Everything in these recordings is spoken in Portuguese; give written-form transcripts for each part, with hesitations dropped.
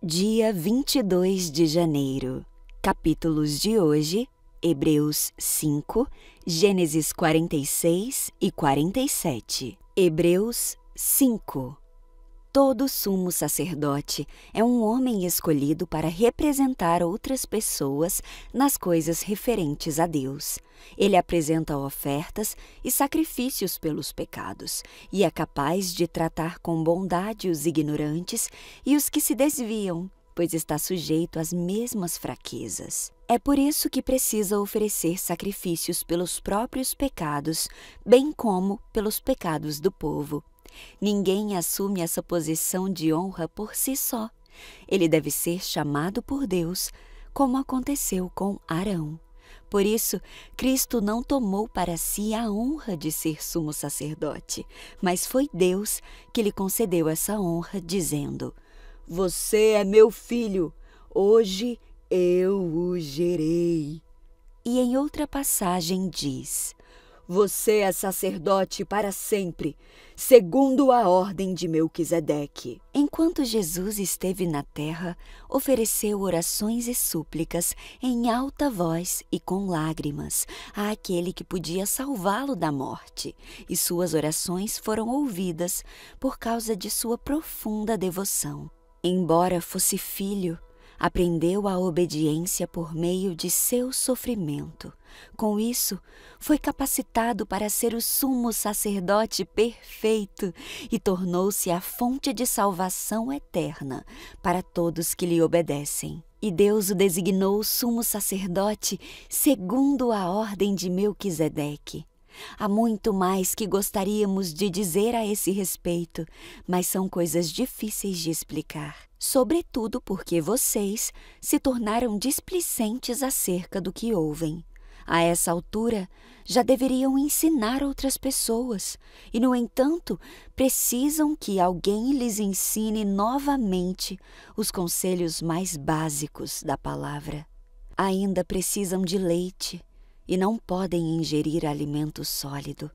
Dia 22 de janeiro. Capítulos de hoje: Hebreus 5, Gênesis 46 e 47. Hebreus 5. Todo sumo sacerdote é um homem escolhido para representar outras pessoas nas coisas referentes a Deus. Ele apresenta ofertas e sacrifícios pelos pecados e é capaz de tratar com bondade os ignorantes e os que se desviam, pois está sujeito às mesmas fraquezas. É por isso que precisa oferecer sacrifícios pelos próprios pecados, bem como pelos pecados do povo. Ninguém assume essa posição de honra por si só. Ele deve ser chamado por Deus, como aconteceu com Arão. Por isso, Cristo não tomou para si a honra de ser sumo sacerdote, mas foi Deus que lhe concedeu essa honra, dizendo: "Você é meu filho, hoje eu o gerei." E em outra passagem diz: "Você é sacerdote para sempre, segundo a ordem de Melquisedeque." Enquanto Jesus esteve na terra, ofereceu orações e súplicas em alta voz e com lágrimas àquele que podia salvá-lo da morte, e suas orações foram ouvidas por causa de sua profunda devoção. Embora fosse filho, aprendeu a obediência por meio de seu sofrimento. Com isso, foi capacitado para ser o sumo sacerdote perfeito e tornou-se a fonte de salvação eterna para todos que lhe obedecem. E Deus o designou sumo sacerdote segundo a ordem de Melquisedeque. Há muito mais que gostaríamos de dizer a esse respeito, mas são coisas difíceis de explicar. Sobretudo porque vocês se tornaram displicentes acerca do que ouvem. A essa altura, já deveriam ensinar outras pessoas e, no entanto, precisam que alguém lhes ensine novamente os conselhos mais básicos da palavra. Ainda precisam de leite e não podem ingerir alimento sólido.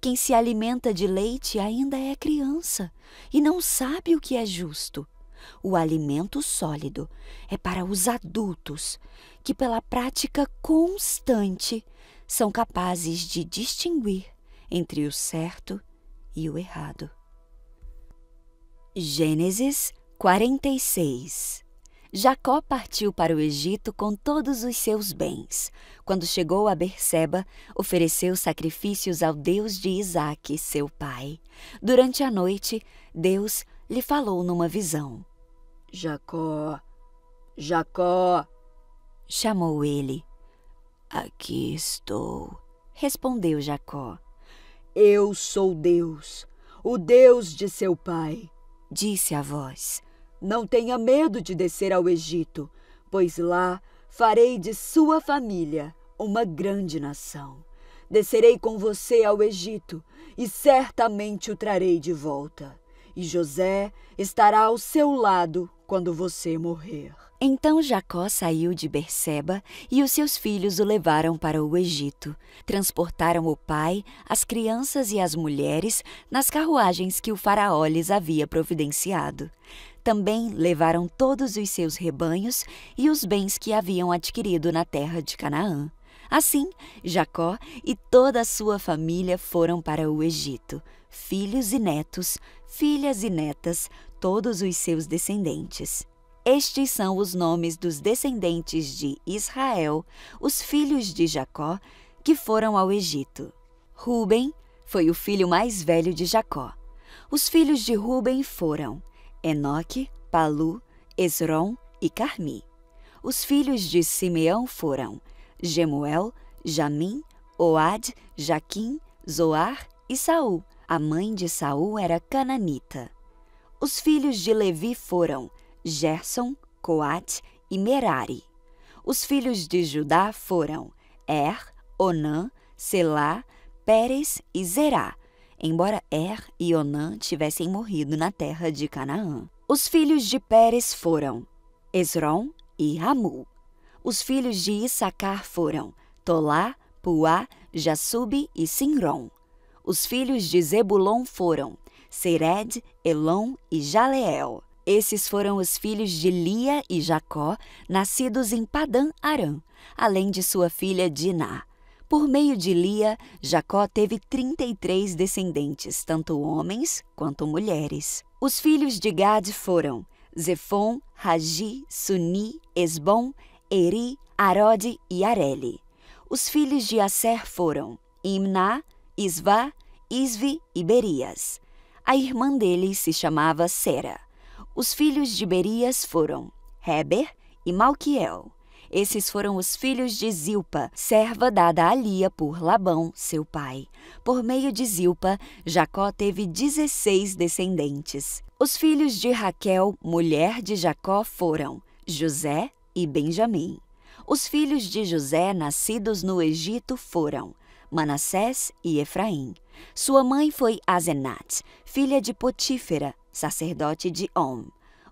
Quem se alimenta de leite ainda é criança e não sabe o que é justo. O alimento sólido é para os adultos, que pela prática constante são capazes de distinguir entre o certo e o errado. Gênesis 46. Jacó partiu para o Egito com todos os seus bens. Quando chegou a Berseba, ofereceu sacrifícios ao Deus de Isaque, seu pai. Durante a noite, Deus lhe falou numa visão. "Jacó, Jacó!" chamou ele. "Aqui estou", respondeu Jacó. "Eu sou Deus, o Deus de seu pai", disse a voz. "Não tenha medo de descer ao Egito, pois lá farei de sua família uma grande nação. Descerei com você ao Egito e certamente o trarei de volta. E José estará ao seu lado quando você morrer." Então Jacó saiu de Berseba e os seus filhos o levaram para o Egito. Transportaram o pai, as crianças e as mulheres nas carruagens que o faraó lhes havia providenciado. Também levaram todos os seus rebanhos e os bens que haviam adquirido na terra de Canaã. Assim, Jacó e toda a sua família foram para o Egito, filhos e netos, filhas e netas, todos os seus descendentes. Estes são os nomes dos descendentes de Israel, os filhos de Jacó, que foram ao Egito. Ruben foi o filho mais velho de Jacó. Os filhos de Ruben foram Enoque, Palu, Esrom e Carmi. Os filhos de Simeão foram Gemuel, Jamim, Oad, Jaquim, Zoar e Saul. A mãe de Saul era cananita. Os filhos de Levi foram Gerson, Coate e Merari. Os filhos de Judá foram Onã, Selá, Pérez e Zerá, embora e Onã tivessem morrido na terra de Canaã. Os filhos de Pérez foram Esrom e Ramul. Os filhos de Issacar foram Tolá, Puá, Jassube e Sinrom. Os filhos de Zebulon foram Sered, Elon e Jaleel. Esses foram os filhos de Lia e Jacó, nascidos em Padã-Arã, além de sua filha Diná. Por meio de Lia, Jacó teve 33 descendentes, tanto homens quanto mulheres. Os filhos de Gad foram Zefon, Ragi, Suni, Esbom, Eri, Arode e Areli. Os filhos de Asser foram Imná, Isvá, Isvi e Berias. A irmã deles se chamava Sera. Os filhos de Berias foram Heber e Malquiel. Esses foram os filhos de Zilpa, serva dada a Lia por Labão, seu pai. Por meio de Zilpa, Jacó teve 16 descendentes. Os filhos de Raquel, mulher de Jacó, foram José e Benjamim. Os filhos de José, nascidos no Egito, foram Manassés e Efraim. Sua mãe foi Asenat, filha de Potífera, sacerdote de On.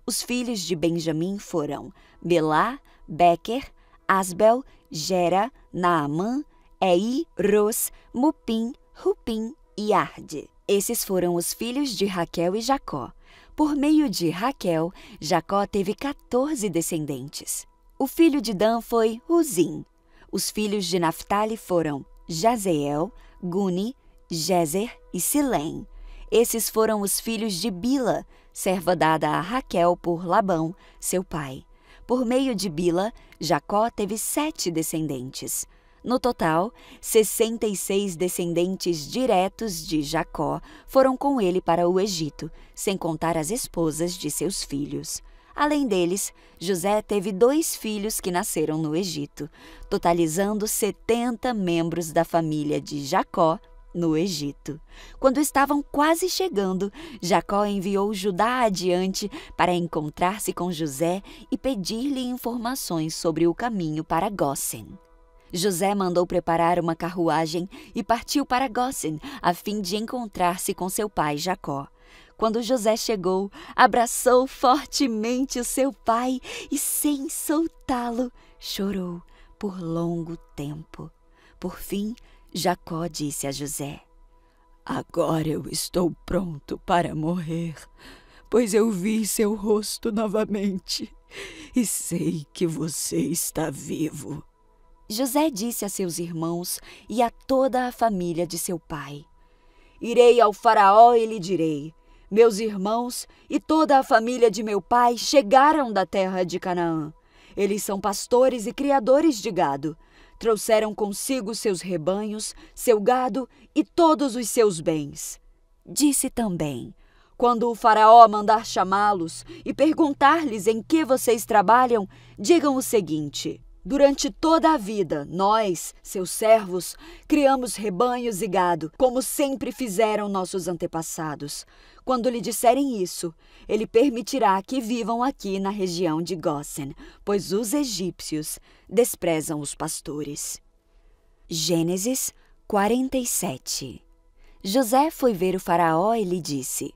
Os filhos de Benjamim foram Belá, Bequer, Asbel, Gera, Naamã, Ei, Ros, Mupim, Rupim e Arde. Esses foram os filhos de Raquel e Jacó. Por meio de Raquel, Jacó teve 14 descendentes. O filho de Dan foi Uzim. Os filhos de Naftali foram Jazeel, Guni, Jezer e Silém. Esses foram os filhos de Bila, serva dada a Raquel por Labão, seu pai. Por meio de Bila, Jacó teve 7 descendentes. No total, 66 descendentes diretos de Jacó foram com ele para o Egito, sem contar as esposas de seus filhos. Além deles, José teve 2 filhos que nasceram no Egito, totalizando 70 membros da família de Jacó no Egito. Quando estavam quase chegando, Jacó enviou Judá adiante para encontrar-se com José e pedir-lhe informações sobre o caminho para Gósen. José mandou preparar uma carruagem e partiu para Gósen, a fim de encontrar-se com seu pai Jacó. Quando José chegou, abraçou fortemente o seu pai e, sem soltá-lo, chorou por longo tempo. Por fim, Jacó disse a José: "Agora eu estou pronto para morrer, pois eu vi seu rosto novamente e sei que você está vivo." José disse a seus irmãos e a toda a família de seu pai: "Irei ao faraó e lhe direi: meus irmãos e toda a família de meu pai chegaram da terra de Canaã. Eles são pastores e criadores de gado. Trouxeram consigo seus rebanhos, seu gado e todos os seus bens." Disse também: "Quando o faraó mandar chamá-los e perguntar-lhes em que vocês trabalham, digam o seguinte: durante toda a vida, nós, seus servos, criamos rebanhos e gado, como sempre fizeram nossos antepassados. Quando lhe disserem isso, ele permitirá que vivam aqui na região de Gósen, pois os egípcios desprezam os pastores." Gênesis 47. José foi ver o faraó e lhe disse: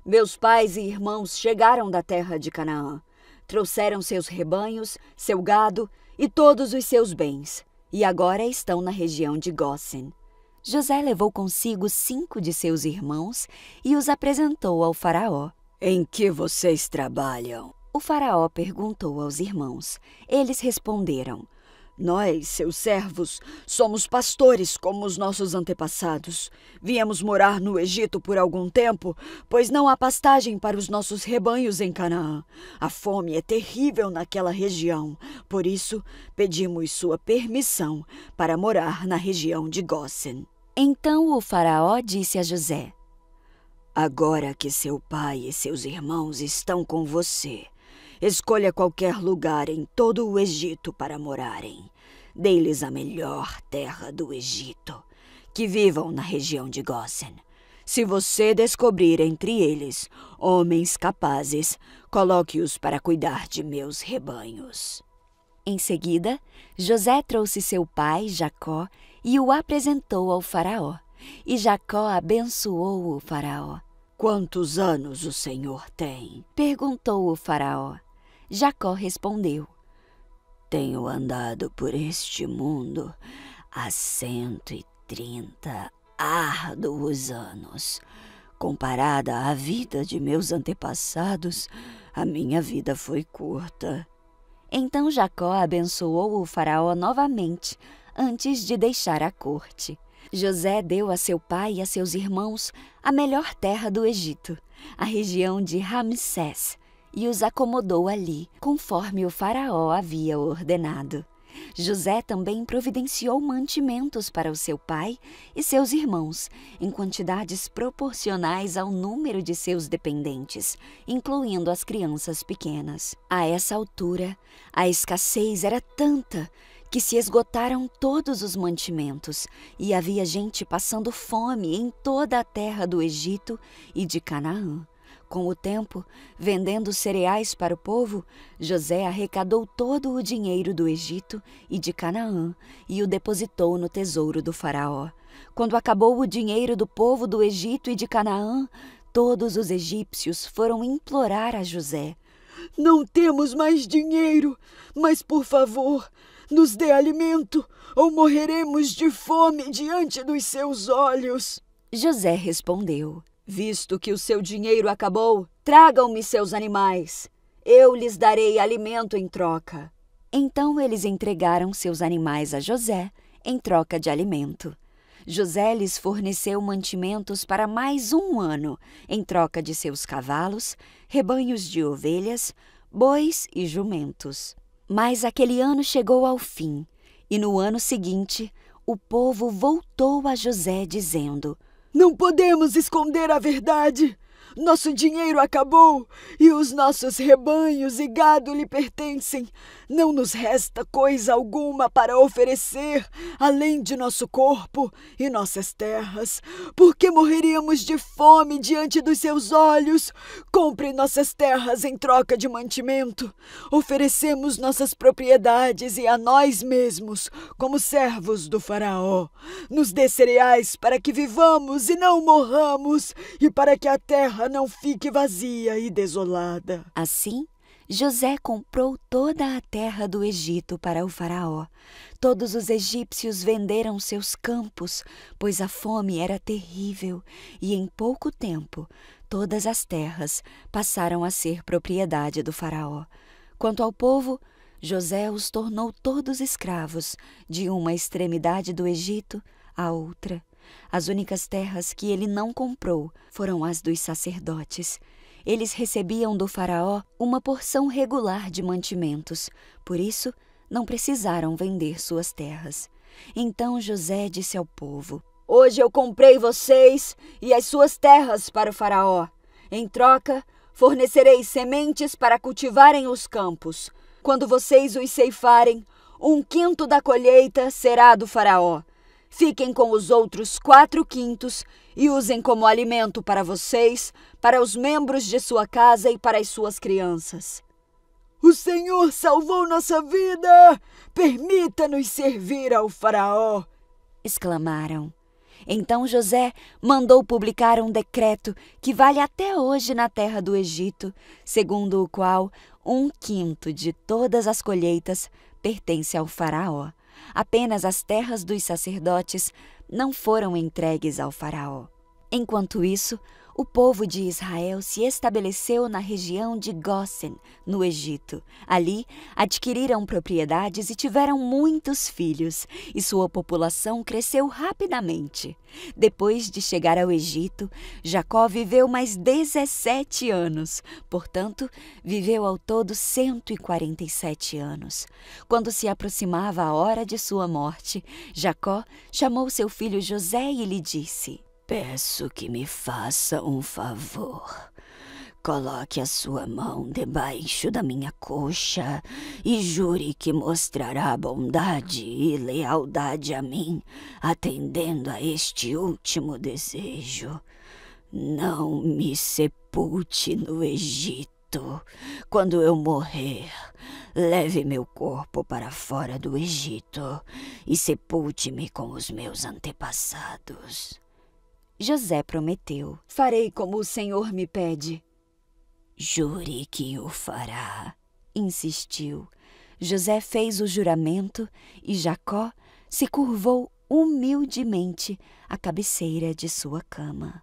"Meus pais e irmãos chegaram da terra de Canaã. Trouxeram seus rebanhos, seu gado e todos os seus bens, e agora estão na região de Gósen." José levou consigo 5 de seus irmãos e os apresentou ao faraó. "Em que vocês trabalham?" O faraó perguntou aos irmãos. Eles responderam: "Nós, seus servos, somos pastores como os nossos antepassados. Viemos morar no Egito por algum tempo, pois não há pastagem para os nossos rebanhos em Canaã. A fome é terrível naquela região, por isso pedimos sua permissão para morar na região de Gósen." Então o faraó disse a José: "Agora que seu pai e seus irmãos estão com você, escolha qualquer lugar em todo o Egito para morarem. Dê-lhes a melhor terra do Egito. Que vivam na região de Gósen. Se você descobrir entre eles homens capazes, coloque-os para cuidar de meus rebanhos." Em seguida, José trouxe seu pai, Jacó, e o apresentou ao faraó. E Jacó abençoou o faraó. "Quantos anos o senhor tem?" perguntou o faraó. Jacó respondeu: "Tenho andado por este mundo há 130 árduos anos. Comparada à vida de meus antepassados, a minha vida foi curta. Então Jacó abençoou o faraó novamente, antes de deixar a corte. José deu a seu pai e a seus irmãos a melhor terra do Egito, a região de Ramsés, e os acomodou ali, conforme o faraó havia ordenado. José também providenciou mantimentos para o seu pai e seus irmãos, em quantidades proporcionais ao número de seus dependentes, incluindo as crianças pequenas. A essa altura, a escassez era tanta que se esgotaram todos os mantimentos e havia gente passando fome em toda a terra do Egito e de Canaã. Com o tempo, vendendo cereais para o povo, José arrecadou todo o dinheiro do Egito e de Canaã e o depositou no tesouro do faraó. Quando acabou o dinheiro do povo do Egito e de Canaã, todos os egípcios foram implorar a José: Não temos mais dinheiro, mas, por favor, nos dê alimento, ou morreremos de fome diante dos seus olhos. José respondeu: Visto que o seu dinheiro acabou, tragam-me seus animais. Eu lhes darei alimento em troca. Então eles entregaram seus animais a José em troca de alimento. José lhes forneceu mantimentos para mais 1 ano, em troca de seus cavalos, rebanhos de ovelhas, bois e jumentos. Mas aquele ano chegou ao fim, e no ano seguinte, o povo voltou a José dizendo: Não podemos esconder a verdade. Nosso dinheiro acabou e os nossos rebanhos e gado lhe pertencem. Não nos resta coisa alguma para oferecer, além de nosso corpo e nossas terras. Por que morreríamos de fome diante dos seus olhos? Compre nossas terras em troca de mantimento. Oferecemos nossas propriedades e a nós mesmos, como servos do faraó. Nos dê cereais para que vivamos e não morramos, e para que a terra não fique vazia e desolada. Assim, José comprou toda a terra do Egito para o faraó. Todos os egípcios venderam seus campos, pois a fome era terrível, e em pouco tempo todas as terras passaram a ser propriedade do faraó. Quanto ao povo, José os tornou todos escravos, de uma extremidade do Egito à outra. As únicas terras que ele não comprou foram as dos sacerdotes. Eles recebiam do faraó uma porção regular de mantimentos, por isso não precisaram vender suas terras. Então José disse ao povo: Hoje eu comprei vocês e as suas terras para o faraó. Em troca, fornecerei sementes para cultivarem os campos. Quando vocês os ceifarem, 1/5 da colheita será do faraó. Fiquem com os outros 4/5 e usem como alimento para vocês, para os membros de sua casa e para as suas crianças. O Senhor salvou nossa vida! Permita-nos servir ao faraó! Exclamaram. Então José mandou publicar um decreto que vale até hoje na terra do Egito, segundo o qual 1/5 de todas as colheitas pertence ao faraó. Apenas as terras dos sacerdotes não foram entregues ao faraó. Enquanto isso, o povo de Israel se estabeleceu na região de Gósen, no Egito. Ali, adquiriram propriedades e tiveram muitos filhos, e sua população cresceu rapidamente. Depois de chegar ao Egito, Jacó viveu mais 17 anos, portanto, viveu ao todo 147 anos. Quando se aproximava a hora de sua morte, Jacó chamou seu filho José e lhe disse: Peço que me faça um favor. Coloque a sua mão debaixo da minha coxa e jure que mostrará bondade e lealdade a mim, atendendo a este último desejo. Não me sepulte no Egito. Quando eu morrer, leve meu corpo para fora do Egito e sepulte-me com os meus antepassados. José prometeu: Farei como o Senhor me pede. Jure que o fará, insistiu. José fez o juramento e Jacó se curvou humildemente à cabeceira de sua cama.